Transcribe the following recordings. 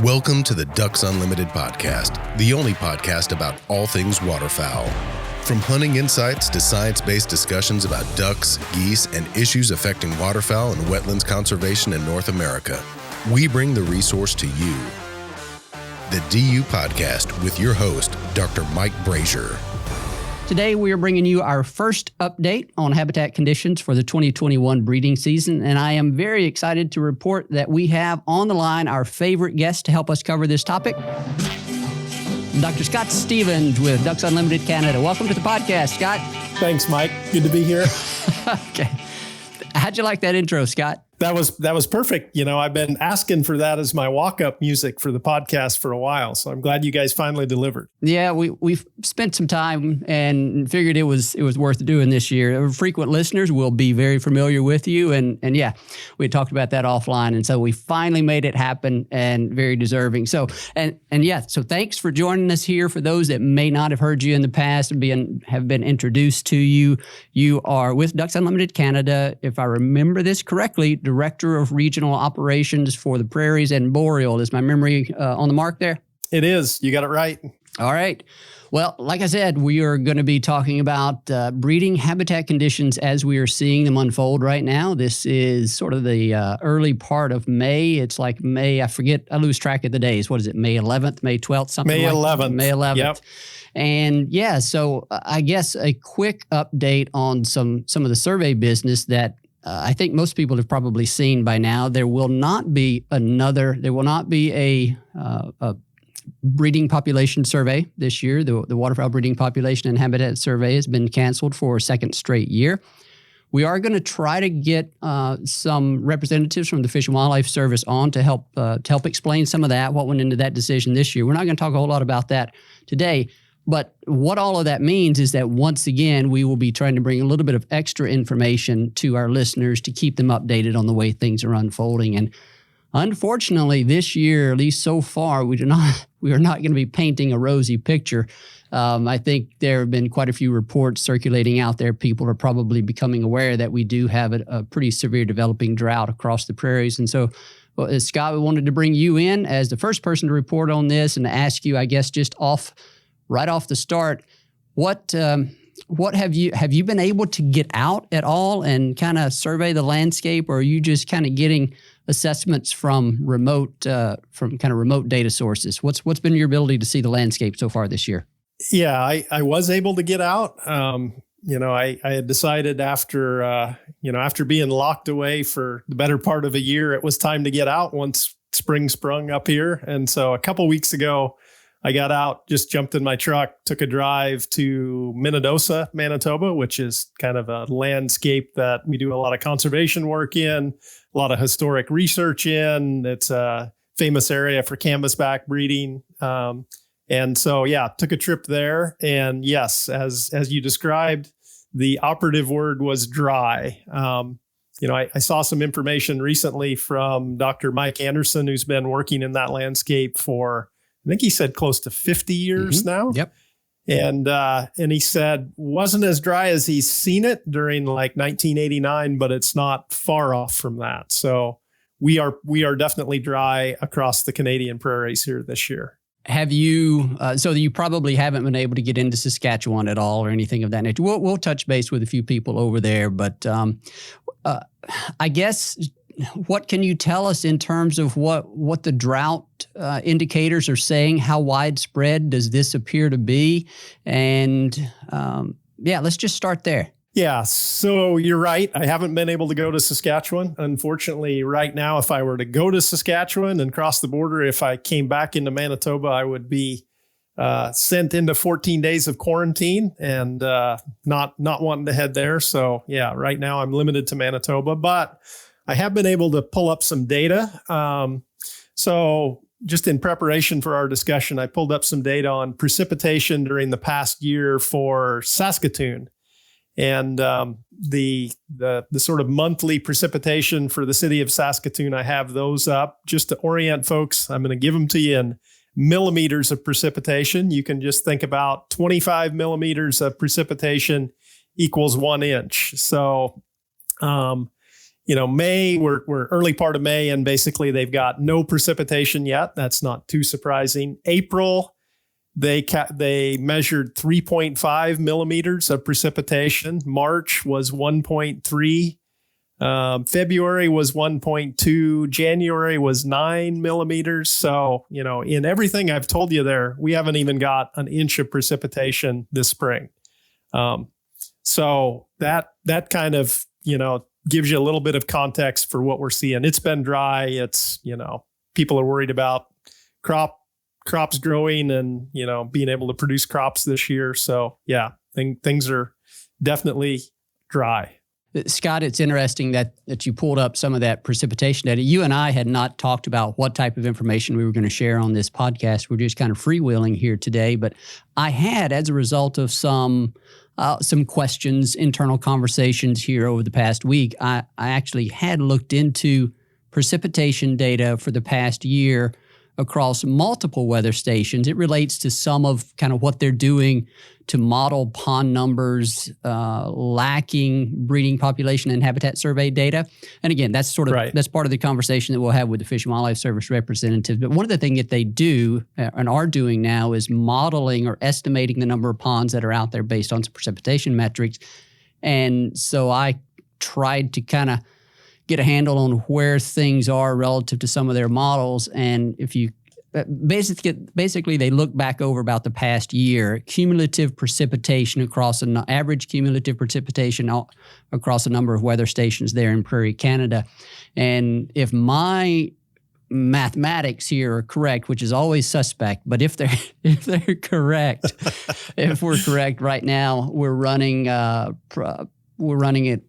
Welcome to the Ducks Unlimited podcast, the only podcast about all things waterfowl. From hunting insights to science-based discussions about ducks, geese, and issues affecting waterfowl and wetlands conservation in North America, we bring the resource to you. The DU Podcast with your host, Dr. Mike Brazier. Today, we are bringing you our first update on habitat conditions for the 2021 breeding season, and I am very excited to report that we have on the line our favorite guest to help us cover this topic, Dr. Scott Stevens with Ducks Unlimited Canada. Welcome to the podcast, Scott. Thanks, Mike. Good to be here. Okay. How'd you like that intro, Scott? That was perfect. You know, I've been asking for that as my walk-up music for the podcast for a while, so I'm glad you guys finally delivered. Yeah, we've spent some time and figured it was worth doing this year. Frequent listeners will be very familiar with you, and yeah, we talked about that offline, and so we finally made it happen, and very deserving. So and yeah, so thanks for joining us here. For those that may not have heard you in the past and have been introduced to you, you are with Ducks Unlimited Canada, if I remember this correctly, Director of Regional Operations for the Prairies and Boreal. Is my memory on the mark there? It is. You got it right. All right. Well, like I said, we are going to be talking about breeding habitat conditions as we are seeing them unfold right now. This is sort of the early part of May. It's like May, I forget, I lose track of the days. What is it, May 11th, May 12th, something May like 11th. That? May 11th. Yep. And yeah, so I guess a quick update on some of the survey business that I think most people have probably seen by now. There will not be a breeding population survey this year. The waterfowl breeding population and habitat survey has been canceled for a second straight year. We are going to try to get some representatives from the Fish and Wildlife Service on to help explain some of that, what went into that decision this year. We're not going to talk a whole lot about that today. But what all of that means is that once again, we will be trying to bring a little bit of extra information to our listeners to keep them updated on the way things are unfolding. And unfortunately, this year, at least so far, we are not going to be painting a rosy picture. I think there have been quite a few reports circulating out there. People are probably becoming aware that we do have a pretty severe developing drought across the prairies. And so, well, Scott, we wanted to bring you in as the first person to report on this and to ask you, I guess, just right off the start, what have you been able to get out at all and kind of survey the landscape, or are you just kind of getting assessments from remote data sources? What's been your ability to see the landscape so far this year? Yeah, I was able to get out. I had decided after being locked away for the better part of a year, it was time to get out once spring sprung up here. And so a couple weeks ago, I got out, just jumped in my truck, took a drive to Minnedosa, Manitoba, which is kind of a landscape that we do a lot of conservation work in, a lot of historic research in. It's a famous area for canvasback breeding. And so, yeah, took a trip there. And yes, as you described, the operative word was dry. I saw some information recently from Dr. Mike Anderson, who's been working in that landscape for, I think he said close to 50 years now. Yep. And he said wasn't as dry as he's seen it during like 1989, but it's not far off from that. So we are definitely dry across the Canadian prairies here this year. Have you? So you probably haven't been able to get into Saskatchewan at all or anything of that nature. We'll touch base with a few people over there, but I guess. What can you tell us in terms of what the drought indicators are saying? How widespread does this appear to be? And let's just start there. Yeah, so you're right. I haven't been able to go to Saskatchewan. Unfortunately, right now, if I were to go to Saskatchewan and cross the border, if I came back into Manitoba, I would be sent into 14 days of quarantine and not wanting to head there. So yeah, right now I'm limited to Manitoba, but I have been able to pull up some data. So just in preparation for our discussion, I pulled up some data on precipitation during the past year for Saskatoon. And the sort of monthly precipitation for the city of Saskatoon, I have those up just to orient folks. I'm going to give them to you in millimeters of precipitation. You can just think about 25 millimeters of precipitation equals 1 inch. So, May, we're early part of May, and basically they've got no precipitation yet. That's not too surprising. April, they measured 3.5 millimeters of precipitation. March was 1.3. February was 1.2. January was 9 millimeters. So, in everything I've told you there, we haven't even got an inch of precipitation this spring. So that kind of, gives you a little bit of context for what we're seeing. It's been dry. It's, people are worried about crops growing and, being able to produce crops this year. So yeah, things are definitely dry. Scott, it's interesting that you pulled up some of that precipitation data. You and I had not talked about what type of information we were going to share on this podcast. We're just kind of freewheeling here today. But I had, as a result of some questions, internal conversations here over the past week, I actually had looked into precipitation data for the past year across multiple weather stations. It relates to some of kind of what they're doing to model pond numbers, lacking breeding population and habitat survey data. And again, that's that's part of the conversation that we'll have with the Fish and Wildlife Service representatives. But one of the things that they do and are doing now is modeling or estimating the number of ponds that are out there based on some precipitation metrics. And so I tried to kind of get a handle on where things are relative to some of their models. And if you basically they look back over about the past year, cumulative precipitation across an average cumulative precipitation across a number of weather stations there in Prairie, Canada. And if my mathematics here are correct, which is always suspect, but if they're correct, if we're correct right now, we're running it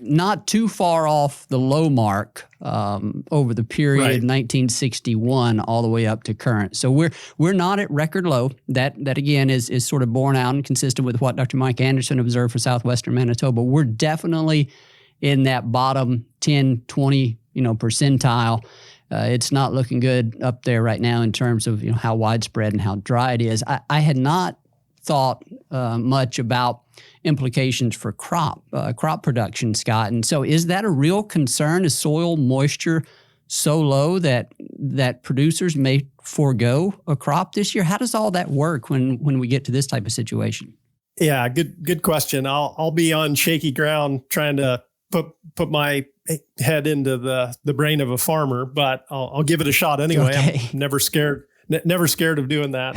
not too far off the low mark over the period 1961 all the way up to current. So we're not at record low. That again is sort of borne out and consistent with what Dr. Mike Anderson observed for southwestern Manitoba. We're definitely in that bottom 10, 20 percentile. It's not looking good up there right now in terms of how widespread and how dry it is. I had not thought much about implications for crop production, Scott. And so is that a real concern? Is soil moisture so low that producers may forego a crop this year? How does all that work when we get to this type of situation? Yeah, good question. I'll be on shaky ground trying to put my head into the brain of a farmer, but I'll give it a shot anyway. Okay. I'm never scared of doing that.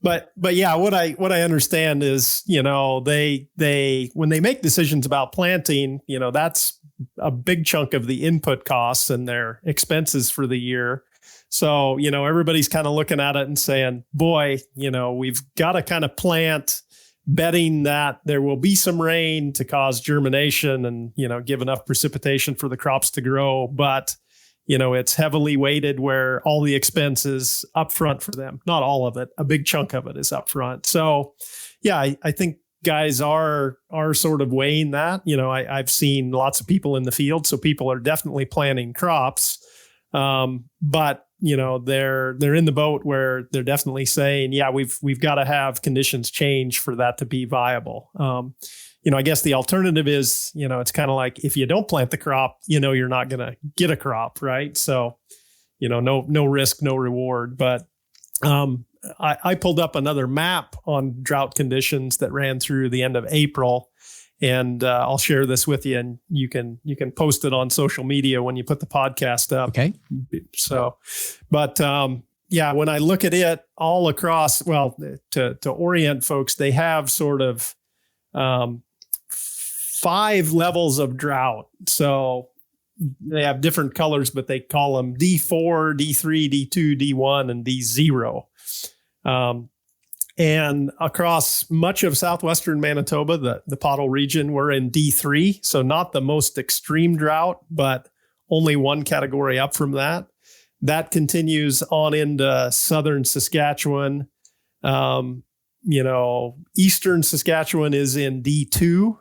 But yeah, what I understand is, they when they make decisions about planting, that's a big chunk of the input costs and their expenses for the year. So, everybody's kind of looking at it and saying, boy, we've got to kind of plant betting that there will be some rain to cause germination and, give enough precipitation for the crops to grow. But it's heavily weighted where all the expense is upfront for them. Not all of it. A big chunk of it is upfront. So, yeah, I think guys are sort of weighing that. I've seen lots of people in the field, so people are definitely planting crops. But they're in the boat where they're definitely saying, yeah, we've got to have conditions change for that to be viable. I guess the alternative is, it's kind of like if you don't plant the crop, you're not going to get a crop, right? So, no risk, no reward. But I pulled up another map on drought conditions that ran through the end of April, and I'll share this with you, and you can post it on social media when you put the podcast up. Okay. So, but yeah, when I look at it all across, to orient folks, they have sort of 5 levels of drought. So they have different colors, but they call them D4, D3, D2, D1, and D0. And across much of southwestern Manitoba, the Pothole region, we're in D3. So not the most extreme drought, but only one category up from that. That continues on into southern Saskatchewan. Eastern Saskatchewan is in D2.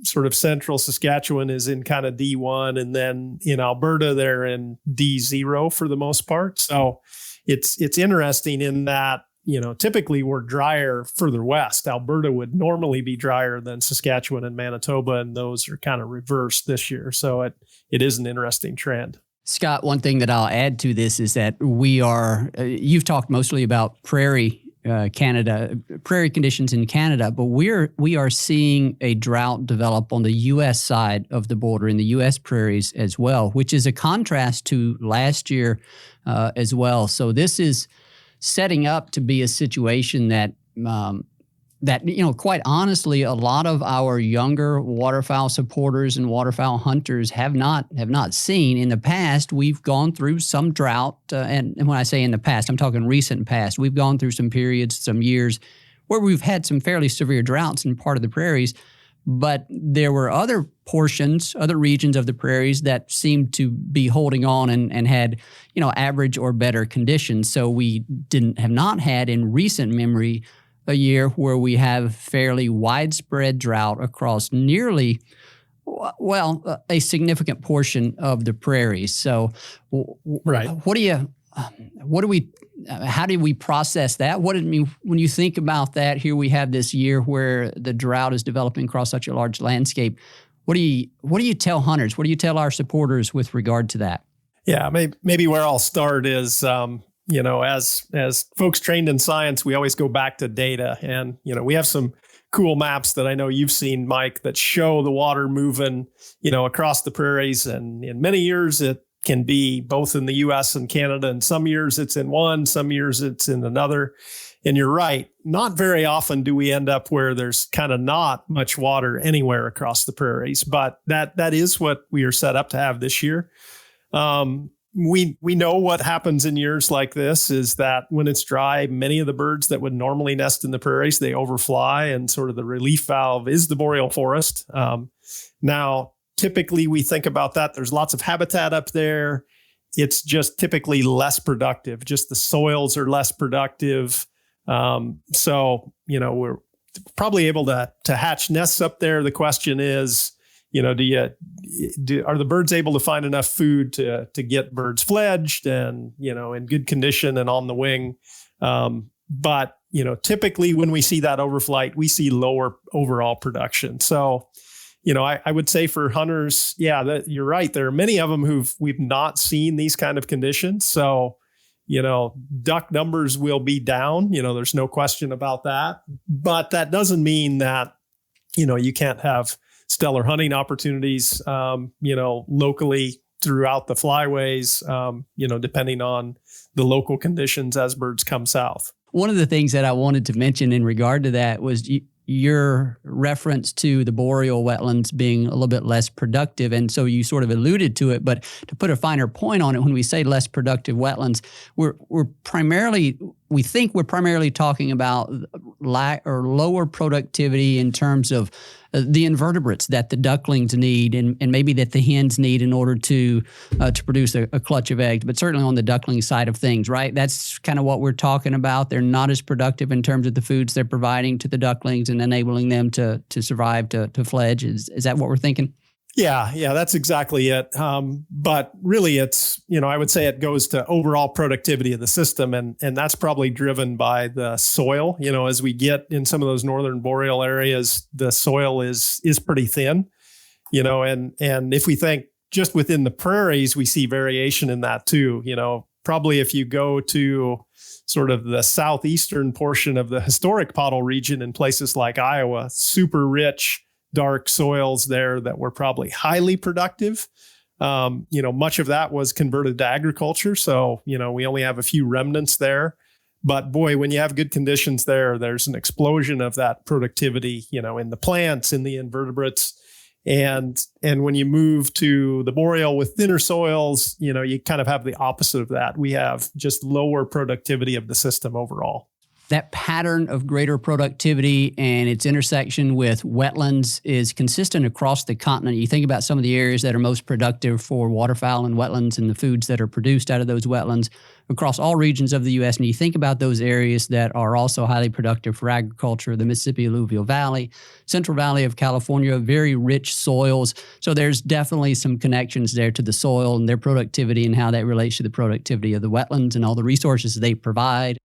Sort of central Saskatchewan is in kind of D1, and then in Alberta they're in D0 for the most part. So it's interesting in that typically we're drier further west. Alberta would normally be drier than Saskatchewan and Manitoba, and those are kind of reversed this year. So it is an interesting trend. Scott, one thing that I'll add to this is that you've talked mostly about prairie conditions in Canada, but we are seeing a drought develop on the U.S. side of the border in the U.S. prairies as well, which is a contrast to last year as well. So this is setting up to be a situation that quite honestly, a lot of our younger waterfowl supporters and waterfowl hunters have not seen. In the past, we've gone through some drought, and when I say in the past, I'm talking recent past. We've gone through some periods, some years, where we've had some fairly severe droughts in part of the prairies, but there were other regions of the prairies that seemed to be holding on and had, average or better conditions. So we have not had in recent memory a year where we have fairly widespread drought across nearly, a significant portion of the prairies. So, right. How do we process that? When you think about that, here we have this year where the drought is developing across such a large landscape. What do you tell hunters? What do you tell our supporters with regard to that? Yeah, maybe where I'll start is, as folks trained in science, we always go back to data. And, we have some cool maps that I know you've seen, Mike, that show the water moving, across the prairies. And in many years, it can be both in the U.S. and Canada. And some years it's in one, some years it's in another. And you're right. Not very often do we end up where there's kind of not much water anywhere across the prairies. But that is what we are set up to have this year. We know what happens in years like this is that when it's dry, many of the birds that would normally nest in the prairies, they overfly, and sort of the relief valve is the boreal forest. Now, typically we think about that. There's lots of habitat up there. It's just typically less productive. Just the soils are less productive. So, we're probably able to hatch nests up there. The question is, are the birds able to find enough food to get birds fledged and, in good condition and on the wing? But typically when we see that overflight, we see lower overall production. So, I would say for hunters, you're right. There are many of them we've not seen these kind of conditions. So, duck numbers will be down, there's no question about that. But that doesn't mean that, you can't have stellar hunting opportunities, locally throughout the flyways, depending on the local conditions as birds come south. One of the things that I wanted to mention in regard to that was your reference to the boreal wetlands being a little bit less productive. And so you sort of alluded to it, but to put a finer point on it, when we say less productive wetlands, we think we're primarily talking about lower productivity in terms of the invertebrates that the ducklings need and maybe that the hens need in order to produce a clutch of eggs, but certainly on the duckling side of things, right? That's kind of what we're talking about. They're not as productive in terms of the foods they're providing to the ducklings and enabling them to survive, to fledge. Is that what we're thinking? Yeah, that's exactly it. But really it's, I would say it goes to overall productivity of the system. And that's probably driven by the soil. As we get in some of those northern boreal areas, the soil is pretty thin, and if we think just within the prairies, we see variation in that too. Probably if you go to sort of the southeastern portion of the historic Pottle region in places like Iowa, super rich, dark soils there that were probably highly productive. Much of that was converted to agriculture. So, we only have a few remnants there. But boy, when you have good conditions there, there's an explosion of that productivity, in the plants, in the invertebrates. And when you move to the boreal with thinner soils, you kind of have the opposite of that. We have just lower productivity of the system overall. That pattern of greater productivity and its intersection with wetlands is consistent across the continent. You think about some of the areas that are most productive for waterfowl and wetlands and the foods that are produced out of those wetlands across all regions of the U.S. And you think about those areas that are also highly productive for agriculture, the Mississippi Alluvial Valley, Central Valley of California, very rich soils. So there's definitely some connections there to the soil and their productivity and how that relates to the productivity of the wetlands and all the resources they provide.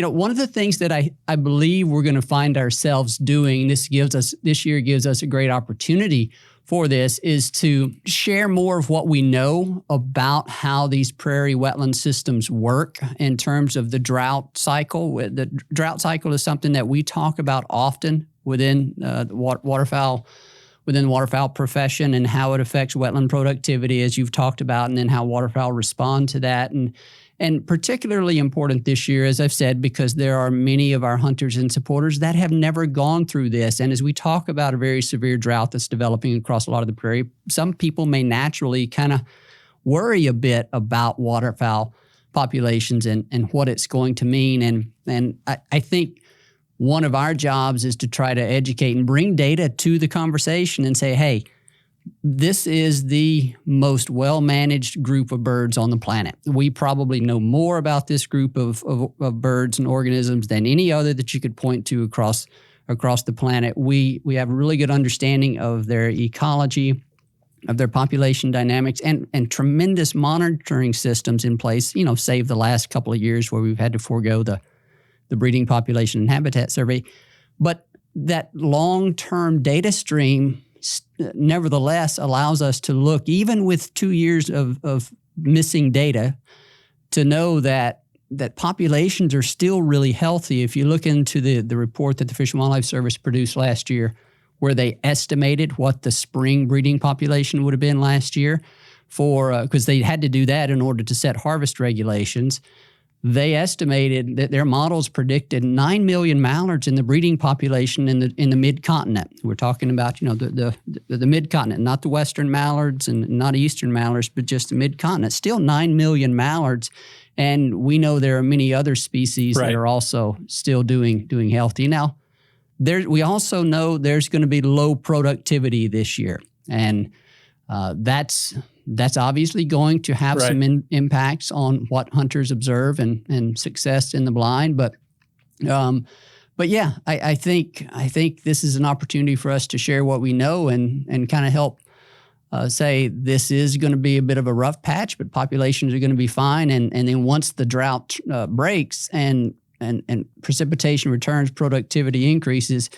one of the things that I believe we're going to find ourselves doing, this year gives us a great opportunity for this, is to share more of what we know about how these prairie wetland systems work in terms of the drought cycle. The drought cycle is something that we talk about often within the waterfowl profession, and how it affects wetland productivity, as you've talked about, and then how waterfowl respond to that. And particularly important this year, as I've said, because there are many of our hunters and supporters that have never gone through this. And as we talk about a very severe drought that's developing across a lot of the prairie, some people may naturally kind of worry a bit about waterfowl populations and what it's going to mean. And I think one of our jobs is to try to educate and bring data to the conversation and say, hey, this is the most well-managed group of birds on the planet. We probably know more about this group of birds and organisms than any other that you could point to across the planet. We have a really good understanding of their ecology, of their population dynamics, and tremendous monitoring systems in place, save the last couple of years where we've had to forego the breeding population and habitat survey. But that long-term data stream nevertheless allows us to look, even with 2 years of missing data, to know that populations are still really healthy. If you look into the report that the Fish and Wildlife Service produced last year, where they estimated what the spring breeding population would have been last year, because they had to do that in order to set harvest regulations, they estimated that their models predicted 9 million mallards in the breeding population in the mid-continent. We're talking about, the mid-continent, not the western mallards and not eastern mallards, but just the mid-continent. Still 9 million mallards, and we know there are many other species that are also still doing healthy. Now, we also know there's going to be low productivity this year, and that's obviously going to have some impacts on what hunters observe and success in the blind. But yeah, I think this is an opportunity for us to share what we know and kind of help say this is going to be a bit of a rough patch, but populations are going to be fine. And then once the drought breaks and precipitation returns, productivity increases,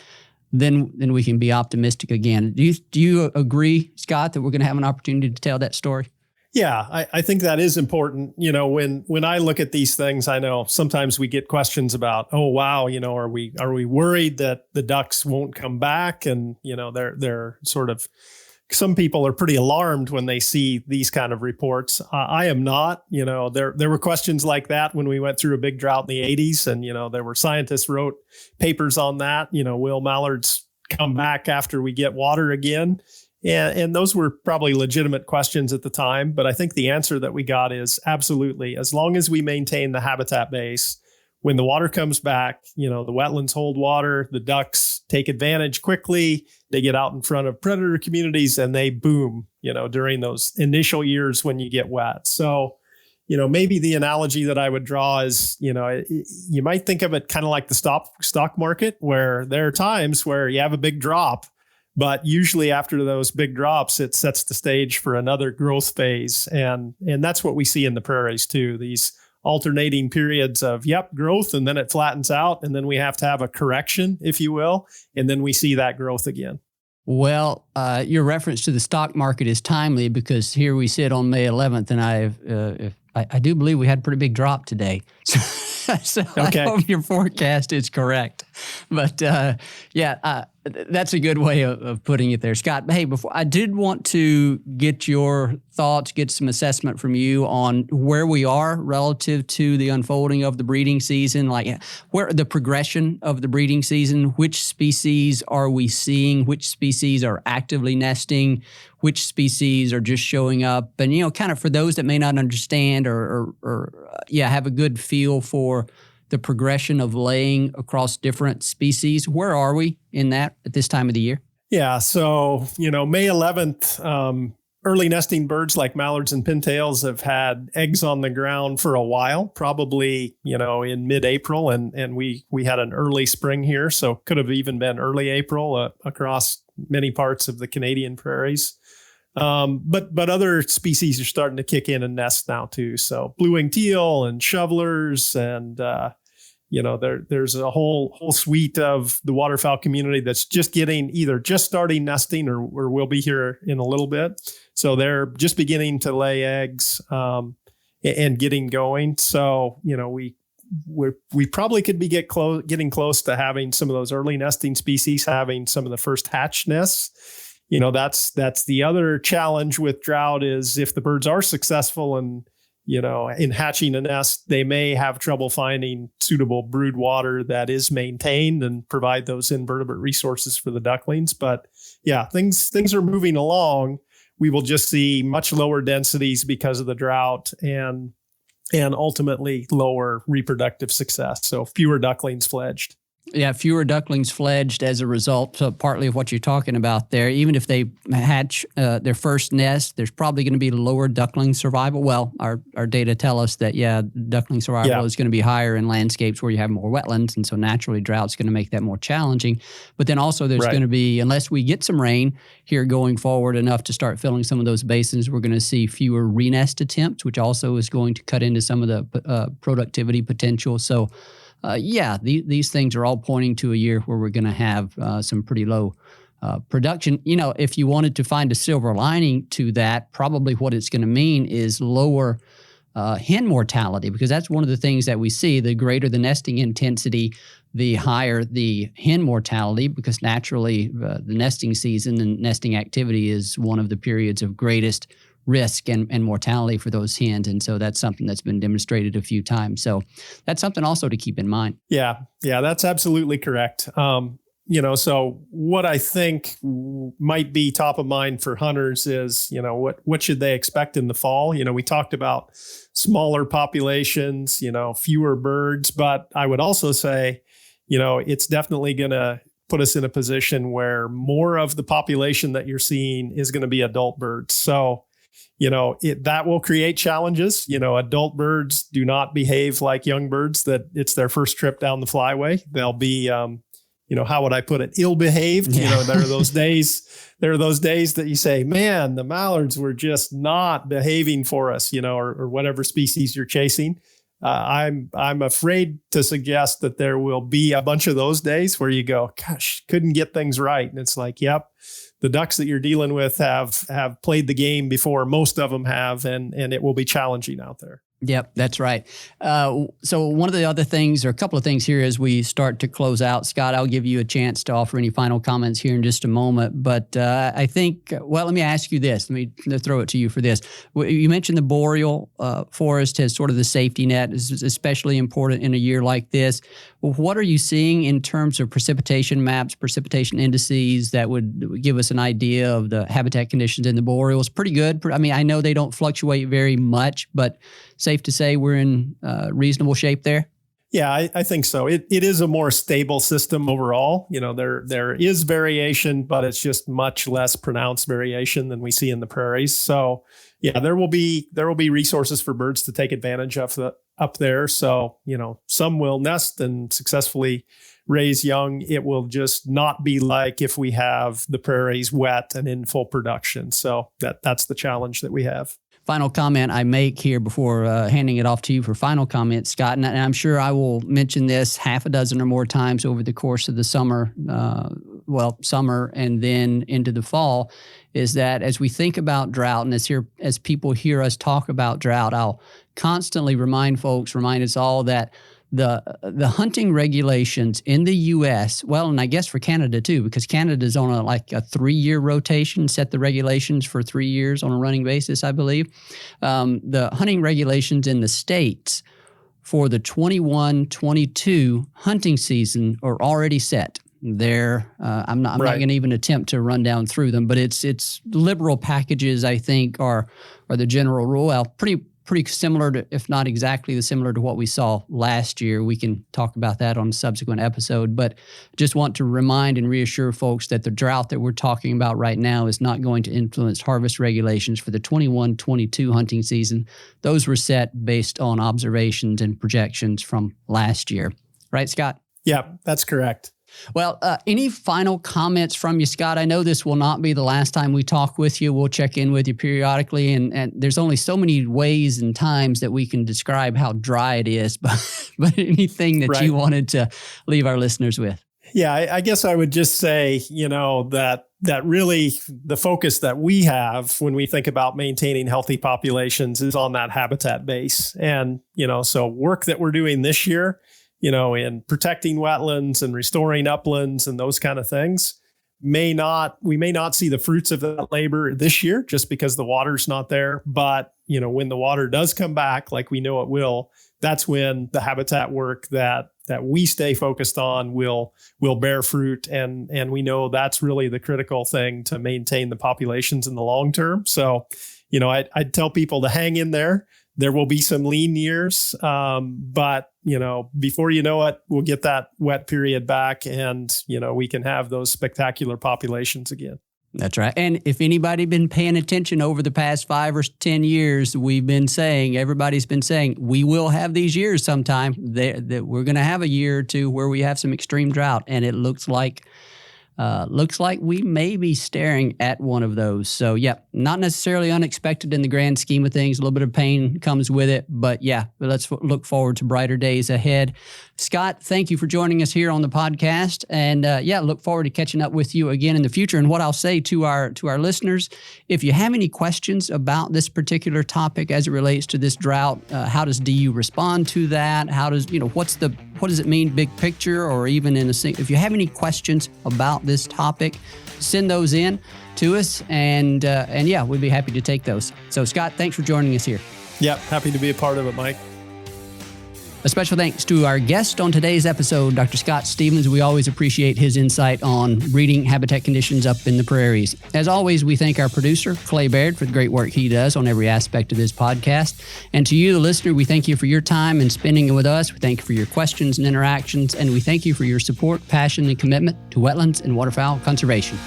then we can be optimistic again. Do you agree, Scott, that we're going to have an opportunity to tell that story? Yeah, I think that is important. When I look at these things, I know sometimes we get questions about, oh wow, are we worried that the ducks won't come back? And they're sort of, some people are pretty alarmed when they see these kind of reports. I am not. There were questions like that when we went through a big drought in the 80s, and there were scientists wrote papers on that. Will mallards come back after we get water again? And those were probably legitimate questions at the time, but I think the answer that we got is absolutely. As long as we maintain the habitat base, when the water comes back, the wetlands hold water, the ducks take advantage quickly, they get out in front of predator communities and they boom, during those initial years when you get wet. So, maybe the analogy that I would draw is, you might think of it kind of like the stock market, where there are times where you have a big drop, but usually after those big drops, it sets the stage for another growth phase. And that's what we see in the prairies too. These alternating periods of, growth, and then it flattens out. And then we have to have a correction, if you will. And then we see that growth again. Well, your reference to the stock market is timely, because here we sit on May 11th, and I do believe we had a pretty big drop today. So okay. I hope your forecast is correct. But that's a good way of putting it there. Scott, hey, before I did want to get your thoughts, get some assessment from you on where we are relative to the unfolding of the breeding season, like where the progression of the breeding season, which species are we seeing, which species are actively nesting, which species are just showing up, and, kind of for those that may not understand or have a good feel for the progression of laying across different species. Where are we in that at this time of the year? Yeah. So, May 11th, early nesting birds like mallards and pintails have had eggs on the ground for a while, probably, in mid-April. And we had an early spring here. So could have even been early April across many parts of the Canadian prairies. But other species are starting to kick in and nest now too. So blue-winged teal and shovelers and, there's a whole suite of the waterfowl community that's just starting nesting or will be here in a little bit. So they're just beginning to lay eggs and getting going. So, we probably could be getting close to having some of those early nesting species having some of the first hatch nests. That's the other challenge with drought is if the birds are successful and in hatching a nest, they may have trouble finding suitable brood water that is maintained and provide those invertebrate resources for the ducklings. But yeah, things are moving along. We will just see much lower densities because of the drought and ultimately lower reproductive success. So fewer ducklings fledged. Yeah, fewer ducklings fledged as a result, so partly of what you're talking about there. Even if they hatch their first nest, there's probably going to be lower duckling survival. Well, our data tell us that, duckling survival is going to be higher in landscapes where you have more wetlands, and so naturally drought's going to make that more challenging. But then also there's going to be, unless we get some rain here going forward enough to start filling some of those basins, we're going to see fewer renest attempts, which also is going to cut into some of the productivity potential. So these things are all pointing to a year where we're going to have some pretty low production. If you wanted to find a silver lining to that, probably what it's going to mean is lower hen mortality, because that's one of the things that we see. The greater the nesting intensity, the higher the hen mortality, because naturally the nesting season and nesting activity is one of the periods of greatest risk and mortality for those hens. And so that's something that's been demonstrated a few times. So that's something also to keep in mind. Yeah, that's absolutely correct. So what I think might be top of mind for hunters is, what should they expect in the fall? We talked about smaller populations, fewer birds, but I would also say, it's definitely going to put us in a position where more of the population that you're seeing is going to be adult birds. So that will create challenges. Adult birds do not behave like young birds that it's their first trip down the flyway. They'll be, how would I put it? Ill-behaved. Yeah. There are those days that you say, man, the mallards were just not behaving for us, or whatever species you're chasing. I'm afraid to suggest that there will be a bunch of those days where you go, gosh, couldn't get things right. And it's like, yep, the ducks that you're dealing with have played the game before. Most of them have, and it will be challenging out there. Yep, that's right. So one of the other things, or a couple of things here as we start to close out, Scott, I'll give you a chance to offer any final comments here in just a moment. But I think, let me ask you this. Let me throw it to you for this. You mentioned the boreal forest as sort of the safety net is especially important in a year like this. What are you seeing in terms of precipitation maps, precipitation indices that would give us an idea of the habitat conditions in the boreals? Pretty good. I mean, I know they don't fluctuate very much, but safe to say we're in reasonable shape there? Yeah, I think so. It is a more stable system overall. There is variation, but it's just much less pronounced variation than we see in the prairies. So yeah, there will be resources for birds to take advantage of up there. So, some will nest and successfully raise young. It will just not be like if we have the prairies wet and in full production. So that's the challenge that we have. Final comment I make here before handing it off to you for final comment, Scott, and I'm sure I will mention this half a dozen or more times over the course of the summer, summer and then into the fall, is that as we think about drought and as people hear us talk about drought, I'll constantly remind us all that the hunting regulations in the U.S., and I guess for Canada too, because Canada's on a 3-year rotation, set the regulations for 3 years on a running basis, I believe. The hunting regulations in the States for the 21-22 hunting season are already set. I'm not going to even attempt to run down through them, but it's liberal packages, I think, are the general rule. Well, pretty similar to, if not exactly similar to what we saw last year. We can talk about that on a subsequent episode, but just want to remind and reassure folks that the drought that we're talking about right now is not going to influence harvest regulations for the 21-22 hunting season. Those were set based on observations and projections from last year. Right, Scott? Yeah, that's correct. Well, any final comments from you, Scott? I know this will not be the last time we talk with you. We'll check in with you periodically, and there's only so many ways and times that we can describe how dry it is, but anything that you wanted to leave our listeners with? Yeah, I guess I would just say, that really the focus that we have when we think about maintaining healthy populations is on that habitat base. And, so work that we're doing this year, in protecting wetlands and restoring uplands and those kind of things, we may not see the fruits of that labor this year just because the water's not there. But, when the water does come back, like we know it will, that's when the habitat work that we stay focused on will bear fruit. And we know that's really the critical thing to maintain the populations in the long term. So, I'd tell people to hang in there. There will be some lean years, but, before you know it, we'll get that wet period back and, we can have those spectacular populations again. That's right. And if anybody been paying attention over the past 5 or 10 years, everybody's been saying, we will have these years sometime that we're going to have a year or two where we have some extreme drought. And it looks like we may be staring at one of those. So yeah, not necessarily unexpected in the grand scheme of things. A little bit of pain comes with it, but let's look forward to brighter days ahead. Scott, thank you for joining us here on the podcast, and look forward to catching up with you again in the future. And what I'll say to our listeners, if you have any questions about this particular topic as it relates to this drought, how does DU respond to that? How does what does it mean big picture, or even if you have any questions about this topic, send those in to us, and we'd be happy to take those. So Scott, thanks for joining us here. Yeah, happy to be a part of it, Mike. A special thanks to our guest on today's episode, Dr. Scott Stevens. We always appreciate his insight on breeding habitat conditions up in the prairies. As always, we thank our producer, Clay Baird, for the great work he does on every aspect of this podcast. And to you, the listener, we thank you for your time and spending it with us. We thank you for your questions and interactions, and we thank you for your support, passion, and commitment to wetlands and waterfowl conservation.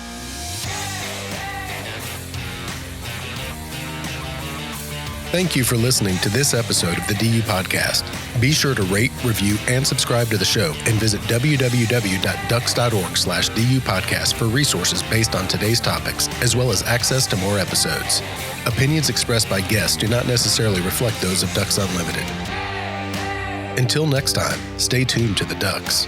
Thank you for listening to this episode of the DU Podcast. Be sure to rate, review, and subscribe to the show, and visit www.ducks.org/DU Podcast for resources based on today's topics, as well as access to more episodes. Opinions expressed by guests do not necessarily reflect those of Ducks Unlimited. Until next time, stay tuned to the Ducks.